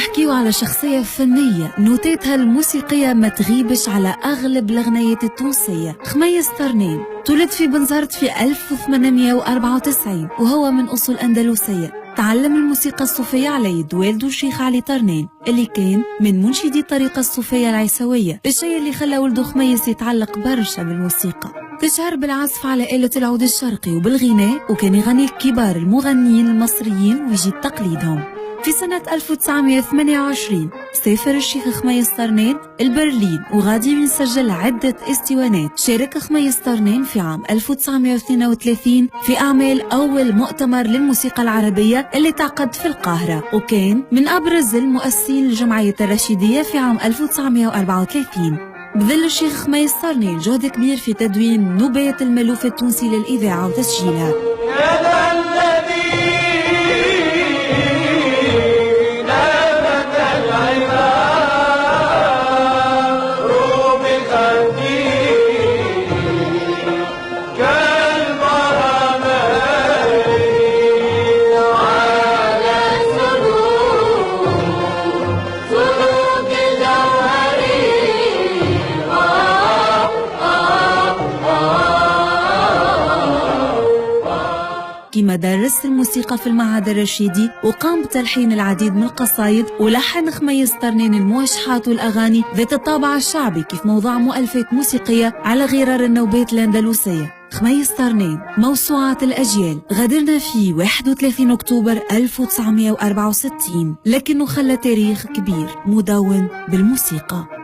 نحكيو على شخصية فنية نوتاتها الموسيقية ما تغيبش على أغلب الأغنية التونسية. خميس طرنين تولد في بنزرت في 1894 وهو من أصول أندلسية. تعلم الموسيقى الصوفية على يد والده الشيخ علي طرنين اللي كان من منشدي الطريقة الصوفية العيسوية، الشيء اللي خلى ولده خميس يتعلق برشا بالموسيقى. تشهر بالعزف على آلة العود الشرقي وبالغناء، وكان يغني لكبار المغنيين المصريين ويجي تقليدهم. في سنة 1928 سافر الشيخ خميس طرنين البرلين وغادي يسجل عدة استوانات. شارك خميس طرنين في عام 1932 في أعمال أول مؤتمر للموسيقى العربية اللي تعقد في القاهرة، وكان من أبرز المؤسسين لجمعية الرشيدية في عام 1934. بذل الشيخ خميس طرنين جهد كبير في تدوين نبات الملوف التونسي للإذاعة وتسجيلها. كما درس الموسيقى في المعهد الرشيدي، وقام بتلحين العديد من القصايد، ولحن خميس طرنين المواشحات والأغاني ذات الطابع الشعبي كيف موضوع مؤلفات موسيقية على غرار النوبات الأندلسية. خميس طرنين موسوعة الأجيال غادرنا في 31 أكتوبر 1964، لكنه خلى تاريخ كبير مدون بالموسيقى.